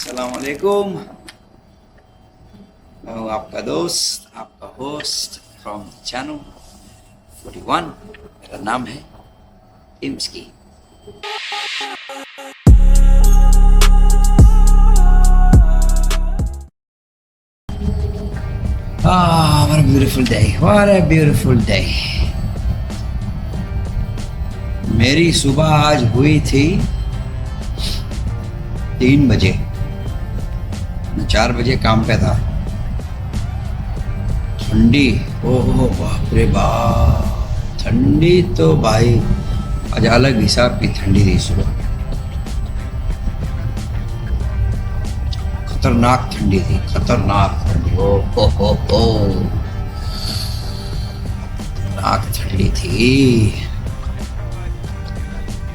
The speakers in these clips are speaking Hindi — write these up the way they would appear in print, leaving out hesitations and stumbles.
अस्सलाम वालेकुम। मैं हूँ आपका दोस्त, आपका होस्ट फ्रॉम चैनल 41। मेरा नाम है इम्सकी। what a beautiful day, what a beautiful day। मेरी सुबह आज हुई थी 3 बजे। मैं 4 बजे काम पे था। ठंडी, ओहो बाप रे बाप, ठंडी तो भाई आज अलग हिसाब की ठंडी थी सुबह। खतरनाक ठंडी थी, खतरनाक ठंडी। ओ खतरनाक ठंडी थी।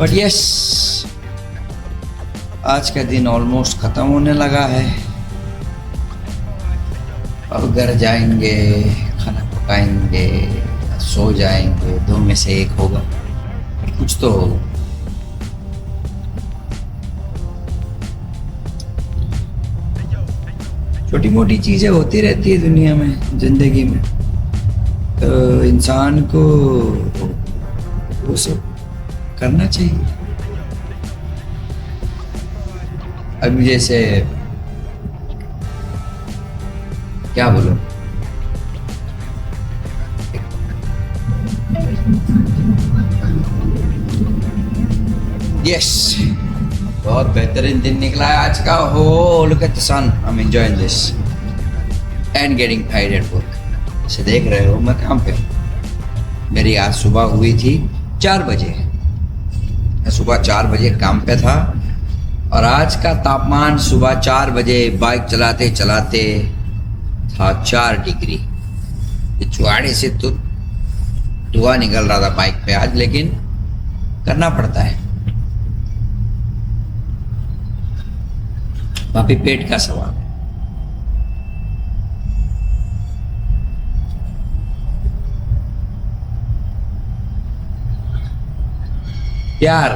बट यस, आज का दिन ऑलमोस्ट खत्म होने लगा है। अब घर जाएंगे, खाना पकाएंगे, सो जाएंगे। 2 में से 1 होगा, कुछ तो होगा। छोटी मोटी चीजें होती रहती है दुनिया में, जिंदगी में, तो इंसान को वो सब करना चाहिए। अब जैसे क्या बोलूं, यस, बहुत बेहतरीन दिन निकला है आज का। हो look at the sun, I am enjoying this and getting tired at work. इसे देख रहे हो, मैं काम पे हूँ। मेरी आज सुबह हुई थी 4 बजे। मैं सुबह 4 बजे काम पे था और आज का तापमान सुबह 4 बजे बाइक चलाते चलाते था 4 डिग्री। पिछवाड़े से तो धुआं निकल रहा था बाइक पे आज, लेकिन करना पड़ता है। वापी पेट का सवाल है। प्यार,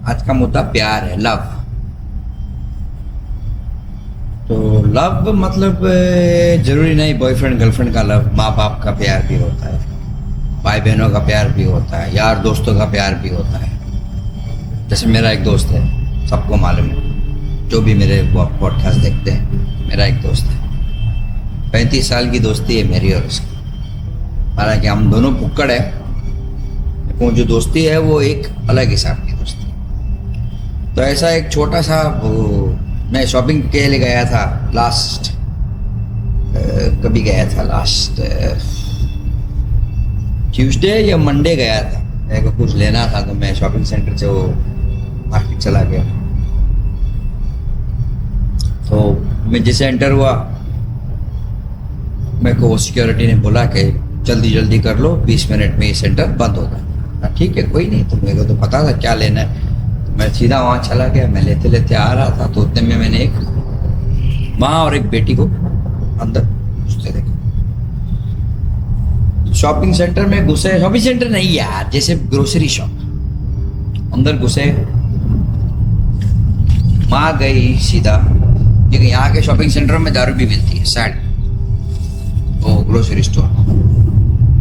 आज का मुद्दा प्यार है, लव। तो लव मतलब जरूरी नहीं बॉयफ्रेंड गर्लफ्रेंड का लव। माँ बाप का प्यार भी होता है, भाई बहनों का प्यार भी होता है, यार दोस्तों का प्यार भी होता है। जैसे मेरा एक दोस्त है, सबको मालूम है, जो भी मेरे पॉडकास्ट देखते हैं, मेरा एक दोस्त है। 35 साल की दोस्ती है मेरी और उसकी। हालांकि हम दोनों पुक्कड़ है, वो जो दोस्ती है वो एक अलग हिसाब की दोस्ती। तो ऐसा एक छोटा सा, मैं शॉपिंग के लिए गया था लास्ट, कभी गया था लास्ट ट्यूसडे या मंडे गया था। मेरे को कुछ लेना था तो मैं शॉपिंग सेंटर से वो मार्केट चला गया। तो मैं जैसे एंटर हुआ, मेरे को वो सिक्योरिटी ने बोला कि जल्दी जल्दी कर लो, 20 मिनट में ये सेंटर बंद होगा। ठीक है, कोई नहीं। तो मेरे को तो पता था क्या लेना है, तो मैं सीधा वहाँ चला गया। मैं लेते लेते आ रहा था, तो उतने में मैंने एक माँ और एक बेटी को अंदर घुसते देखा। शॉपिंग सेंटर में घुसे, शॉपिंग सेंटर नहीं यार, जैसे ग्रोसरी शॉप, अंदर घुसे। माँ गई सीधा, क्योंकि यहाँ के शॉपिंग सेंटर में दारू भी मिलती है, सैड वो ग्रोसरी स्टोर।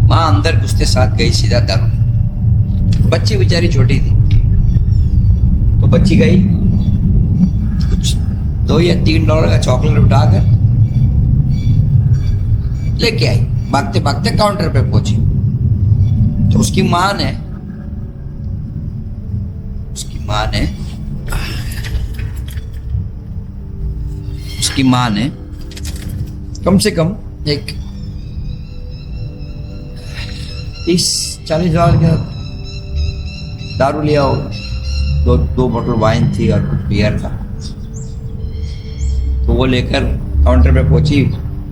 माँ अंदर घुसते साथ गई सीधा दारू। बच्ची बेचारी छोटी थी, तो बच्ची गई, कुछ $2 या $3 का चॉकलेट उठाकर लेके आई। भागते भागते काउंटर पे पहुंची, तो उसकी माँ ने कम से कम एक 30-40 हजार का दारू लिया होगा। 2 बोतल वाइन थी और कुछ बियर था। तो वो लेकर काउंटर पे पहुंची,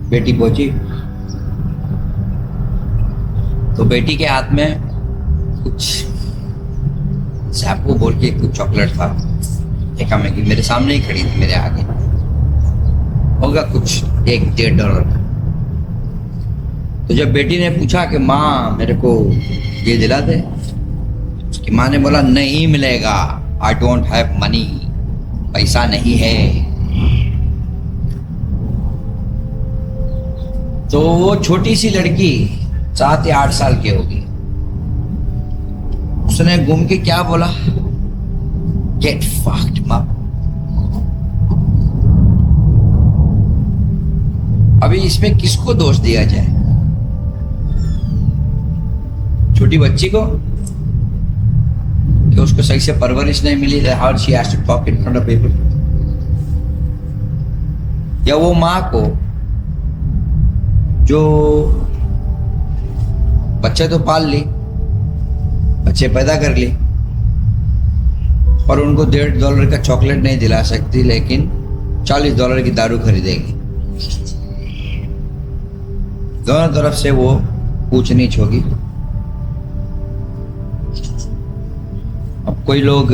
बेटी पहुंची। तो बेटी के हाथ में कुछ सैपो बोल के कुछ चॉकलेट था। देखा मैं कि मेरे सामने ही खड़ी थी, मेरे आगे होगा कुछ $1-1.5 का। तो जब बेटी ने पूछा कि माँ मेरे को ये दिला दे, उसकी माँ ने बोला नहीं मिलेगा, आई डोंट हैव मनी, पैसा नहीं है। तो वो छोटी सी लड़की 7 या 8 साल की होगी, उसने घूम के क्या बोला, गेट फक्ड मम। अभी इसमें किसको दोष दिया जाए? छोटी बच्ची को कि उसको सही से परवरिश नहीं मिली, how she has to talk in front of people, या वो माँ को जो बच्चे तो पाल ली, बच्चे पैदा कर ली, और उनको $1.5 का चॉकलेट नहीं दिला सकती, लेकिन $40 की दारू खरीदेगी। दोनों तरफ से वो ऊंच नीच होगी। अब कोई लोग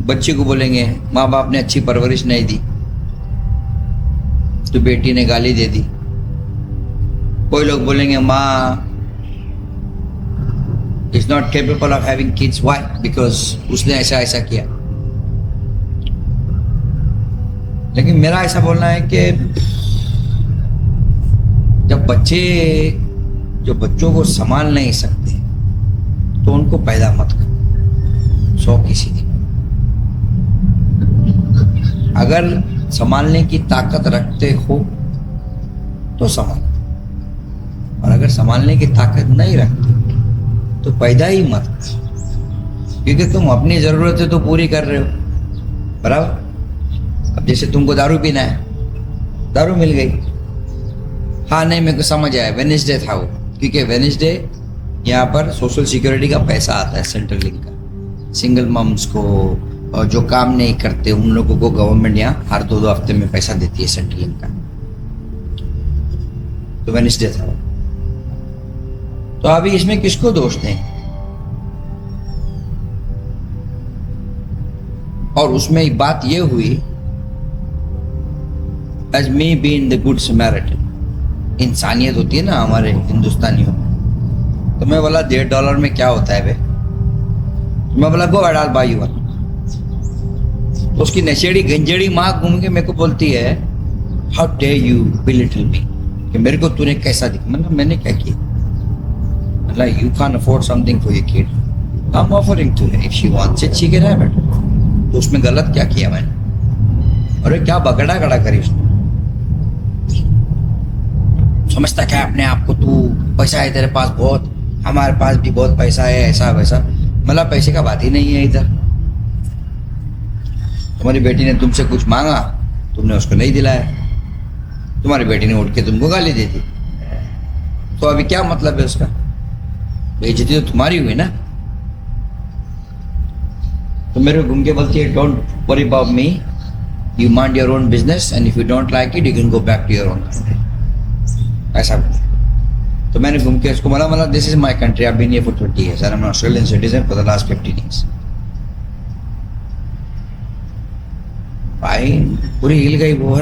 बच्चे को बोलेंगे माँ बाप ने अच्छी परवरिश नहीं दी तो बेटी ने गाली दे दी। कोई लोग बोलेंगे माँ is not capable of having kids, why, because उसने ऐसा ऐसा किया। लेकिन मेरा ऐसा बोलना है कि जब जो बच्चों को संभाल नहीं सकते तो उनको पैदा मत करो 100 की सीधी। अगर संभालने की ताकत रखते हो तो संभालो, और अगर संभालने की ताकत नहीं रखते तो पैदा ही मत करो, क्योंकि तुम अपनी जरूरतें तो पूरी कर रहे हो, बराबर। अब जैसे तुमको दारू पीना है, दारू मिल गई, हाँ नहीं मेरे को समझ आया, वेडनेसडे था वो, क्योंकि वेडनेसडे यहाँ पर सोशल सिक्योरिटी का पैसा आता है, सेंट्रल लिंक का। सिंगल मम्स को और जो काम नहीं करते उन लोगों को गवर्नमेंट यहाँ हर 2-2 हफ्ते में पैसा देती है, सेंट्रल लिंक का। तो वेडनेसडे था वो। तो अभी इसमें किसको दोष दें? और उसमें एक बात ये हुई, as me being the good Samaritan, इंसानियत होती है ना हमारे हिंदुस्तानियों में। तो मैं बोला $1.5 में क्या होता है बे? तो मैं बोला गो अडाल बाई वन। तो उसकी नशेड़ी गंजेड़ी माँ घूम के मेरे को बोलती है हाउ डेयर यू बिलिटल मी, कि मेरे को तूने कैसा दिखा। मतलब मैंने क्या किया? मतलब you can afford something for your kid, I am offering to her, if she wants it she can have it. तो उसमें गलत क्या किया मैंने? अरे क्या बगड़ा गड़ा करी उसने। समझता क्या अपने आप को, तू पैसा है तेरे पास बहुत, हमारे पास भी बहुत पैसा है, ऐसा वैसा। मतलब पैसे का बात ही नहीं है इधर। तुम्हारी बेटी ने तुमसे कुछ मांगा, तुमने उसको नहीं दिलाया, तुम्हारी बेटी ने उठ के तुमको गाली दे दी, तो अभी क्या मतलब है उसका? बेइज्जती तो तुम्हारी हुई ना। तो मेरे को घूम के बोलती है don't worry about me, you mind your own business and if you don't like it you can go back to your own country, ऐसा। तो मैंने घूम के उसको बोला this is my country, I have been here for 20 years and I'm an Australian citizen for the last 15 years। भाई पूरी हिल गई वो,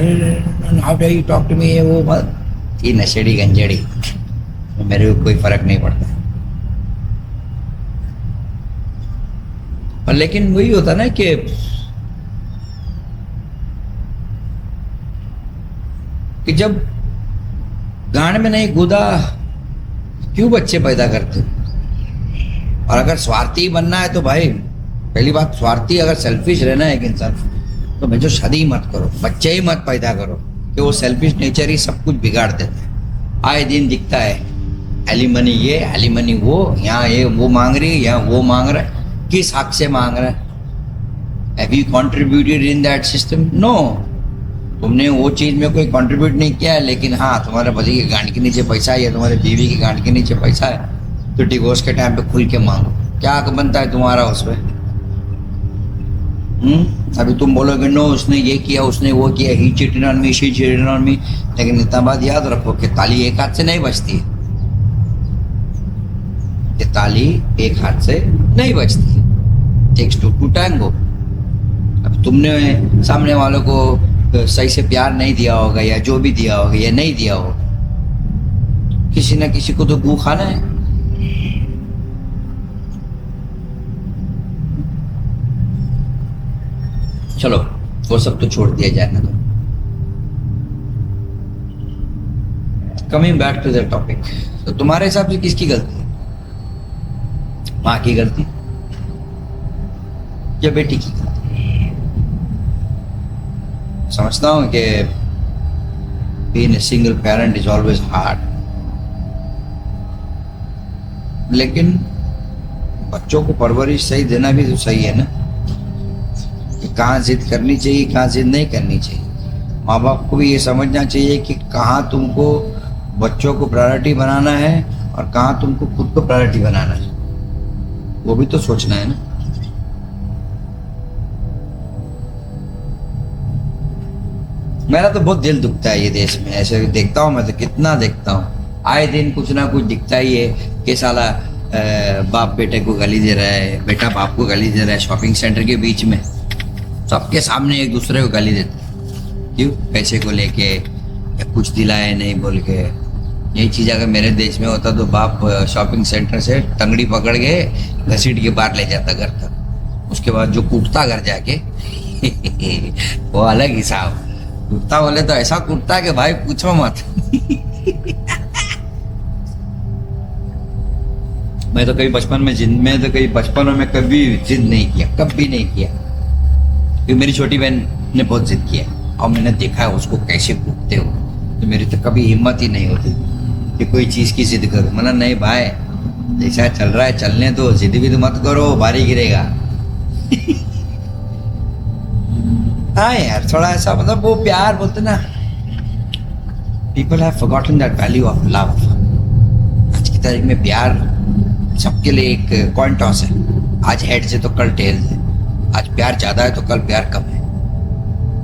how do you talk to me, ये वो बात। ये नशेड़ी गंजेड़ी, मेरे को कोई फर्क नहीं पड़ता। और लेकिन वही होता ना कि जब गांड में नहीं कूदा क्यों बच्चे पैदा करते? और अगर स्वार्थी बनना है तो भाई पहली बात, स्वार्थी अगर सेल्फिश रहना है एक इंसान, तो भाई जो शादी मत करो, बच्चे ही मत पैदा करो, कि वो सेल्फिश नेचर ही सब कुछ बिगाड़ देता है। आए दिन दिखता है एलिमनी ये एलिमनी वो, यहाँ ये वो मांग रही है, यहाँ वो मांग रहा है। किस हक से मांग रहा है? Have you contributed in that system? No, तुमने वो चीज में कोई कंट्रीब्यूट नहीं किया है। लेकिन हाँ, तुम्हारे पति की गांड के नीचे पैसा है या तुम्हारे बीवी की गांड के नीचे पैसा है, तो डिवोर्स के टाइम पे खुल के मांगो। क्या हक बनता है तुम्हारा उसमें? अभी तुम बोलोगे नो उसने ये किया, उसने वो किया, ही cheated on me, she cheated on me. लेकिन इतना बात याद रखो कि ताली एक हाथ से नहीं बजती है, ये ताली एक हाथ से नहीं बजती है, टेक्स टू टैंगो। अब तुमने सामने वालों को सही से प्यार नहीं दिया होगा, या जो भी दिया होगा या नहीं दिया होगा, किसी ना किसी को तो गू खाना है। चलो वो सब तो छोड़ दिया जाए ना। Coming back to the topic, तो तुम्हारे हिसाब से किसकी गलती है? माँ की गलती या बेटी की गलती? समझता हूं कि being a single parent is always hard, लेकिन बच्चों को परवरिश सही देना भी तो सही है ना, कि कहाँ जिद करनी चाहिए, कहाँ जिद नहीं करनी चाहिए। माँ बाप को भी ये समझना चाहिए कि कहाँ तुमको बच्चों को प्रायोरिटी बनाना है और कहाँ तुमको खुद को प्रायोरिटी बनाना है, वो भी तो सोचना है ना। मेरा तो बहुत दिल दुखता है ये देश में, ऐसे देखता हूँ मैं तो कितना देखता हूँ, आए दिन कुछ ना कुछ दिखता ही है कि साला बाप बेटे को गाली दे रहा है, बेटा बाप को गाली दे रहा है, शॉपिंग सेंटर के बीच में सबके सामने एक दूसरे को गाली देते हैं। क्यों? पैसे को लेके या कुछ दिलाए नहीं बोल के। यही चीज़ अगर मेरे देश में होता तो बाप शॉपिंग सेंटर से टंगड़ी पकड़ के घसीट के बाहर ले जाता घर तक, उसके बाद जो कूटता घर जाके वो अलग हिसाब। कूटता बोले तो ऐसा कूटता कि भाई पूछो मत। मैं तो कभी बचपनों में कभी जिद नहीं किया, कभी नहीं किया, क्योंकि मेरी छोटी बहन ने बहुत जिद किया और मैंने देखा है उसको कैसे कूटते हो, तो मेरी तो कभी हिम्मत ही नहीं होती कि कोई चीज की जिद करूं। मतलब नहीं भाई, जैसा चल रहा है चलने दो, जिद भी तो मत करो, भारी गिरेगा। हाँ यार, थोड़ा ऐसा मतलब वो प्यार बोलते ना, people have forgotten that value of love. आज की तारीख में प्यार सबके लिए एक कॉइन टॉस है, आज हेड से तो कल टेल है, आज प्यार ज्यादा है तो कल प्यार कम है।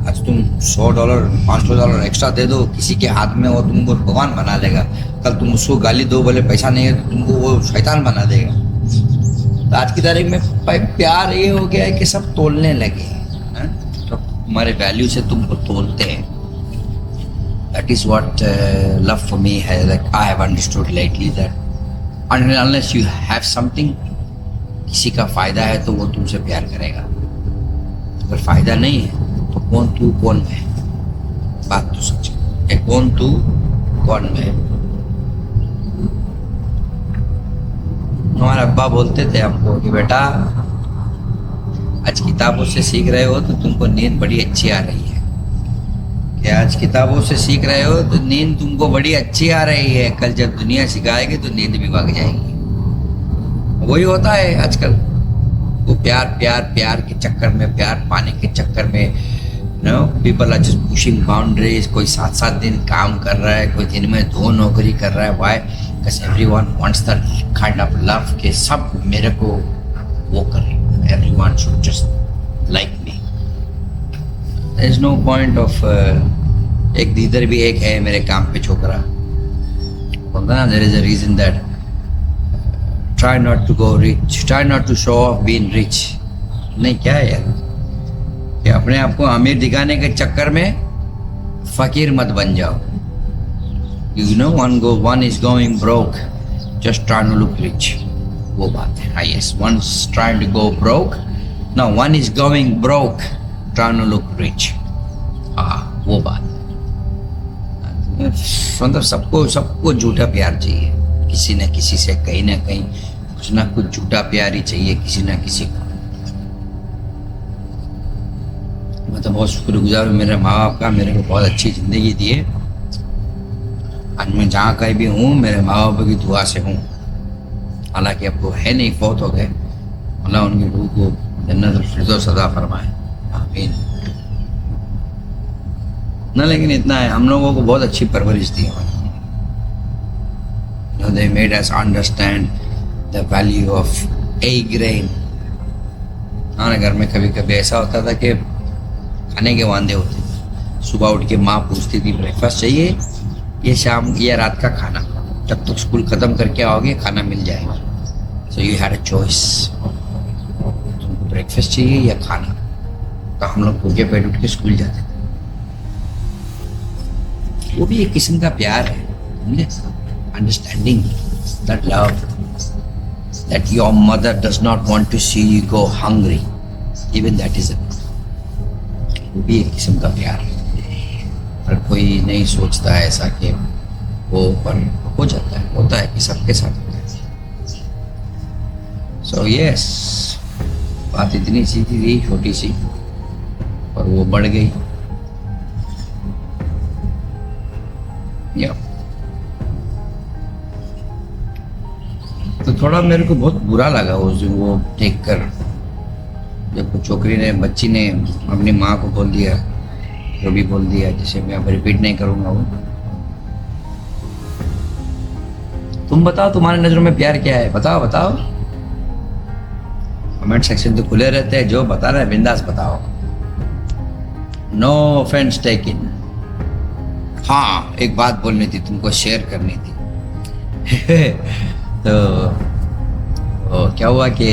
आज तुम $100 $500 एक्स्ट्रा दे दो किसी के हाथ में, वो तुमको भगवान बना लेगा, कल तुम उसको गाली दो बोले पैसा नहीं है तो तुमको वो शैतान बना देगा। तो आज की तारीख में प्यार ये हो गया है कि सब तोलने लगे, तो तुम्हारे वैल्यू से तुमको तोलते हैं। That is what love for me है, like I have understood lately that unless you have something, किसी का फायदा है तो वो तुमसे प्यार करेगा, अगर फायदा नहीं है तो कौन तू कौन मैं, बात तो सच है, कौन तू कौन मैं। हमारे अब्बा बोलते थे हमको कि बेटा आज किताबों से सीख रहे हो तो तुमको नींद बड़ी अच्छी आ रही है, कि आज किताबों से सीख रहे हो तो नींद तुमको बड़ी अच्छी आ रही है, कल जब दुनिया सिखाएगी तो नींद भी भाग जाएगी। वही होता है आजकल, वो प्यार प्यार प्यार के चक्कर में, प्यार पाने के चक्कर में people are just pushing boundaries. कोई 7-7 दिन काम कर रहा है, कोई दिन में 2 नौकरी कर रहा है। Why? Because everyone wants that kind of love, के सब मेरे को वो करें, everyone should just like me. There is no point of एक इधर भी एक है मेरे काम पे छोकरा बोलता ना, there is a reason that try not to go rich, try not to show off being rich। नहीं क्या है यार, कि अपने आप को अमीर दिखाने के चक्कर में फकीर मत बन जाओ। You know, one is going broke just trying to look rich। वो बात है। हाँ yes, one's trying to go broke, now one is going broke trying to look rich। हाँ वो बात है। मतलब सबको झूठा प्यार चाहिए, किसी न किसी से कहीं ना कहीं कुछ ना कुछ झूठा प्यार ही चाहिए किसी ना किसी को। मैं तो बहुत शुक्रगुजार हूँ मेरे माँ बाप का, मेरे को बहुत अच्छी जिंदगी दी है। आज मैं जहाँ कहीं भी हूँ मेरे माँ बाप की दुआ से हूँ, हालांकि अब वो है नहीं, फौत हो गए, अल्लाह उनकी रूह को जन्नत फिरदौस अता फरमाए, आमीन। ना लेकिन इतना है, हम लोगों को बहुत अच्छी परवरिश दी है। They made us understand the value of a grain। हमारे घर में कभी कभी ऐसा होता था कि खाने के वांदे होते थे, सुबह उठ के माँ पूछती थी ब्रेकफास्ट चाहिए, ये शाम या रात का खाना, जब तक स्कूल खत्म करके आओगे खाना मिल जाएगा। So you had a choice, तुमको ब्रेकफास्ट चाहिए या खाना। तो हम लोग भूखे पेट उठ के स्कूल जाते थे। वो भी एक किस्म का प्यार है, understanding that love, that your mother does not want to see you go hungry, even that is a, वो भी एक किस्म का प्यार है। पर कोई नहीं सोचता है ऐसा कि वो पर हो जाता है, होता है कि सबके साथ होता है। सो यस, बात इतनी सी थी, छोटी सी, और वो बढ़ गई। या तो थोड़ा मेरे को बहुत बुरा लगा उस दिन वो देख कर, जब छोकरी ने, बच्ची ने अपनी माँ को बोल दिया, जो भी बोल दिया, जिसे मैं अब रिपीट नहीं करूंगा वो। तुम बताओ, तुम्हारी नजरों में प्यार क्या है? बताओ बताओ। कमेंट सेक्शन तो खुले रहते हैं, जो बता रहे हैं बिंदास बताओ, नो ऑफेंस टेकन। हाँ, एक बात बोलनी थी, तुमको शेयर करनी थी। तो क्या हुआ कि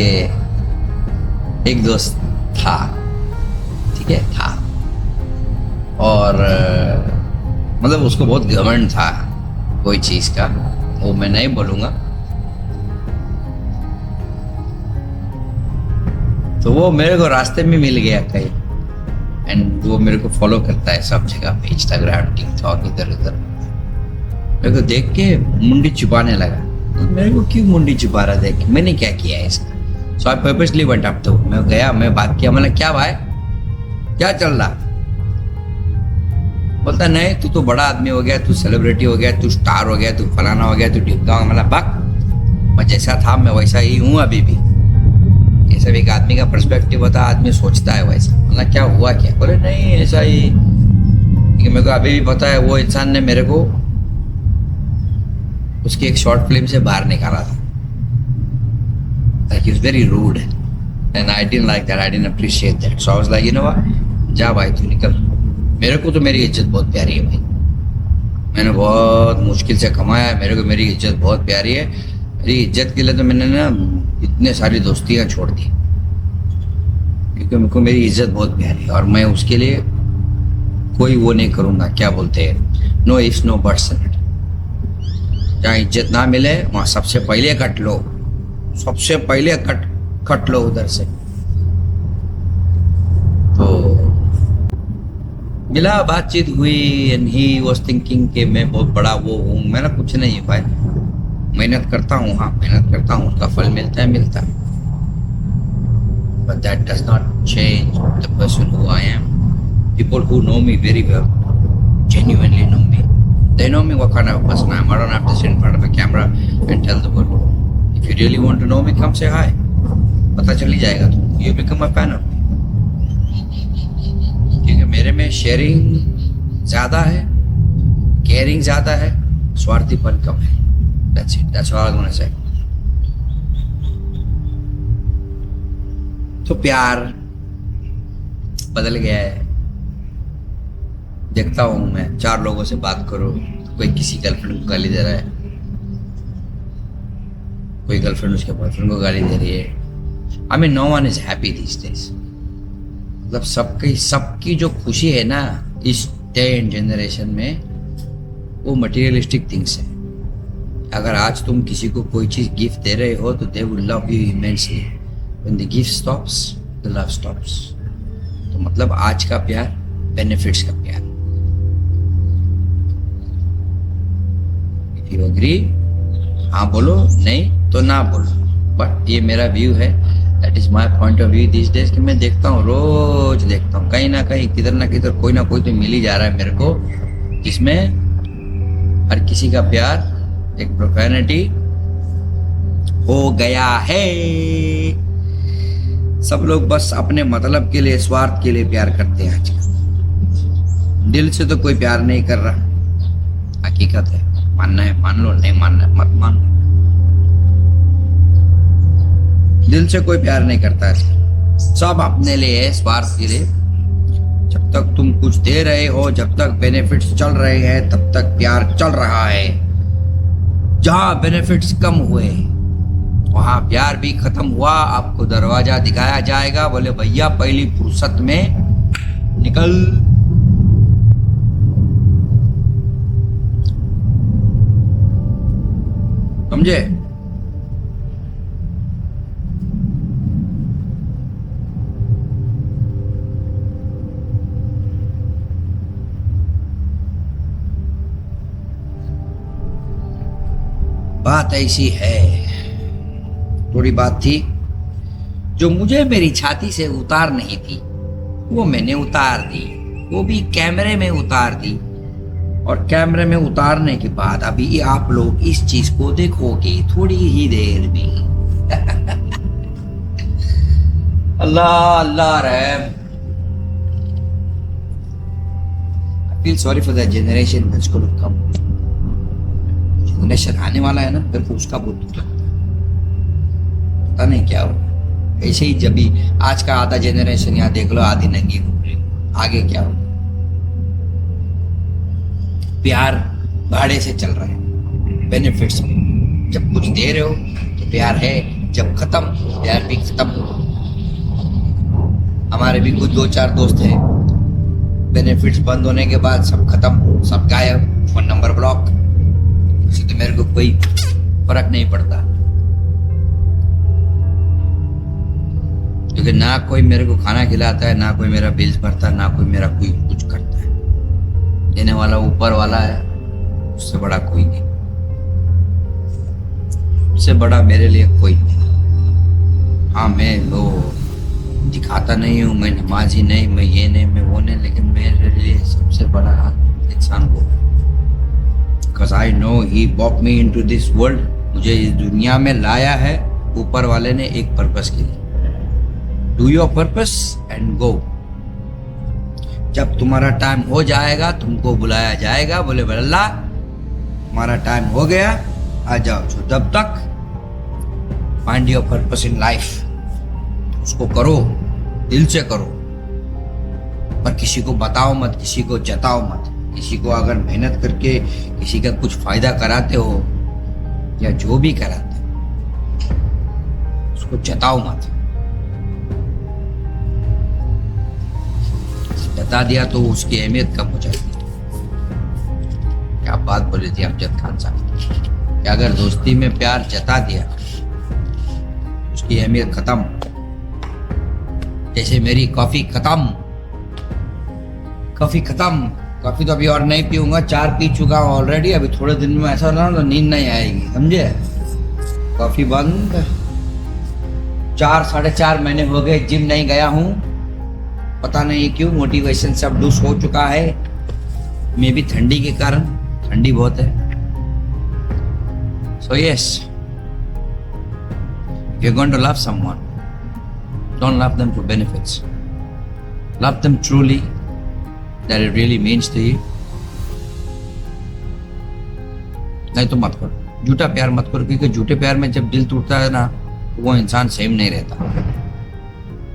एक दोस्त था, ठीक है, था, और मतलब उसको बहुत घमंड था कोई चीज का, वो मैं नहीं बोलूंगा। तो वो मेरे को रास्ते में मिल गया कहीं, एंड वो मेरे को फॉलो करता है सब जगह पे, इंस्टाग्राम, टिकटॉक, इधर उधर। मेरे को देख के मुंडी छुपाने लगा। मेरे को क्यों मुंडी छुपा रहा? देख मैंने क्या किया है इसका? सो आई पर्पसली वेंट अप टू, मैं गया, मैं बात किया, मतलब क्या भाई, क्या चल रहा? बोलता नहीं, तू तो बड़ा आदमी हो गया, तू सेलिब्रिटी हो गया, तू स्टार हो गया, तू फलाना हो गया, तू ढिमका। मतलब बक, मैं जैसा था मैं वैसा ही हूँ अभी भी। ये सब एक आदमी का पर्सपेक्टिव होता है, आदमी सोचता है वैसा। मतलब क्या हुआ क्या? बोले नहीं ऐसा ही, मेरे को अभी भी पता है वो इंसान ने मेरे को उसकी एक शॉर्ट फिल्म से बाहर निकाला था। Like he was very rude and I didn't like that, I didn't appreciate that, so I was like, you know what, जा भाई तू निकल। मेरे को तो मेरी इज्जत बहुत प्यारी है भाई, मैंने बहुत मुश्किल से कमाया है, मेरे को मेरी इज्जत बहुत प्यारी है। मेरी इज्जत के लिए तो मैंने ना इतने सारी दोस्तियां छोड़ दी, क्योंकि मेरे को मेरी इज्जत बहुत प्यारी है, और मैं उसके लिए कोई वो नहीं करूँगा, क्या बोलते हैं, नो इफ्स नो बट्स। जहाँ इज्जत ना मिले वहाँ सबसे पहले कट लो, सबसे पहले कट लो उधर से। तो मिला, बातचीत हुई, एंड ही वाज थिंकिंग कि मैं बहुत बड़ा वो हूँ। मैंने कुछ नहीं है भाई, मेहनत करता हूँ, हाँ मेहनत करता हूँ, उसका फल मिलता है, मिलता है। But that does not change the person who I am. People who know me very well, genuinely know me, they know me what kind of a person I am. I don't have to sit in front of a camera and tell the world. If you really want to know me, come say hi. पता चल ही जाएगा तुम, you become a fan of me. क्योंकि मेरे में शेयरिंग ज्यादा है, केयरिंग ज्यादा है, स्वार्थीपन कम है। That's it. That's all I'm gonna say. तो प्यार बदल गया है। देखता हूँ मैं, 4 लोगों से बात करो, कोई किसी गर्लफ्रेंड को गाली दे रहा है, कोई गर्लफ्रेंड उसके बॉयफ्रेंड को गाली दे रही है। I mean no one is happy this days. मतलब सबकी जो खुशी है ना इस डे एंड जनरेशन में, वो मटेरियलिस्टिक थिंग्स है। अगर आज तुम किसी को कोई चीज गिफ्ट दे रहे हो तो they will love you immensely. When the gift stops, the love stops. तो मतलब आज का प्यार बेनिफिट्स का प्यार। If you agree, हाँ बोलो, नहीं तो ना बोलो, बट ये मेरा व्यू है, that is my point of view this days. कि मैं देखता हूँ, रोज देखता हूँ, कहीं ना कहीं, किधर ना किधर, कोई ना कोई तो मिल ही जा रहा है मेरे को, जिसमें हर किसी का प्यार एक प्रोफेनिटी हो गया है। सब लोग बस अपने मतलब के लिए, स्वार्थ के लिए प्यार करते हैं आजकल। दिल से तो कोई प्यार नहीं कर रहा, हकीकत है। मानना है मान लो, नहीं मानना है मत मान। दिल से कोई प्यार नहीं करता है, सब अपने लिए है, स्वार्थ के लिए। जब तक तुम कुछ दे रहे हो, जब तक बेनिफिट्स चल रहे हैं, तब तक प्यार चल रहा है। जहां बेनिफिट्स कम हुए वहां प्यार भी खत्म हुआ। आपको दरवाजा दिखाया जाएगा, बोले भैया पहली फुर्सत में निकल। समझे? बात ऐसी है, थोड़ी बात थी जो मुझे मेरी छाती से उतार नहीं थी, वो मैंने उतार दी, वो भी कैमरे में उतार दी। और कैमरे में उतारने के बाद अभी आप लोग इस चीज को देखोगे थोड़ी ही देर में। अल्लाह अल्लाह रहम। I feel sorry for the generation that's going to come. Generation आने वाला है ना, फिर तो उसका बहुत दुख लगता है, पता नहीं क्या हो। ऐसे ही जब भी आज का आधा जनरेशन यहाँ देख लो, आधी नंगी घूम रही, आगे क्या हो। प्यार भाड़े से चल रहा है, बेनिफिट्स में। जब कुछ दे रहे हो तो प्यार है, जब खत्म प्यार भी खत्म। हमारे भी कुछ 2-4 दोस्त हैं, बेनिफिट्स बंद होने के बाद सब खत्म, सब गायब, फोन नंबर ब्लॉक। इससे तो मेरे को कोई फर्क नहीं पड़ता, क्योंकि ना कोई मेरे को खाना खिलाता है, ना कोई मेरा बिल्स भरता है, ना कोई मेरा कोई कुछ करता है। देने वाला ऊपर वाला है, उससे बड़ा कोई नहीं, उससे बड़ा मेरे लिए कोई नहीं। हाँ, मैं वो दिखाता नहीं हूँ, मैं नमाजी नहीं, मैं ये नहीं, मैं वो नहीं, लेकिन मेरे लिए सबसे बड़ा इंसान वो है। Because I know he brought me into this world, मुझे इस दुनिया में लाया है ऊपर वाले ने एक पर्पस के लिए। Do your purpose and go। जब तुम्हारा टाइम हो जाएगा, तुमको बुलाया जाएगा, बोले अल्लाह तुम्हारा टाइम हो गया, आ जाओ। तो तब तक find your purpose in life, उसको करो, दिल से करो, पर किसी को बताओ मत, किसी को जताओ मत। किसी को अगर मेहनत करके किसी का कुछ फायदा कराते हो या जो भी कराते हो, उसको जताओ मत। जता दिया तो उसकी अहमियत कम हो जाएगी। क्या बात बोली थी अमजद खान साहब कि अगर दोस्ती में प्यार जता दिया, उसकी अहमियत खत्म। जैसे मेरी कॉफी खत्म, कॉफी खत्म, कॉफी तो अभी और नहीं पीऊंगा, 4 पी चुका हूँ ऑलरेडी। अभी थोड़े दिन में ऐसा ना तो नींद नहीं आएगी, समझे। कॉफी बंद। 4-4.5 महीने हो गए जिम नहीं गया हूँ, पता नहीं क्यों, मोटिवेशन सब लूज हो चुका है। मे भी ठंडी के कारण, ठंडी बहुत है। So yes, you are going to love someone, don't love them for benefits, love them truly, that it really means to you। नहीं तो मत करो, झूठा प्यार मत करो, क्योंकि झूठे प्यार में जब दिल टूटता है ना, तो वो इंसान सेम नहीं रहता,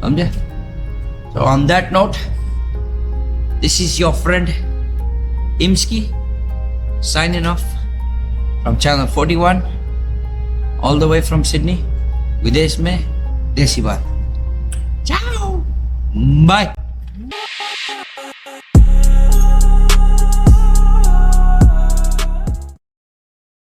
समझे। So on that note, this is your friend Imski signing off from channel 41, all the way from Sydney, विदेश में देसी बात। Ciao. Bye.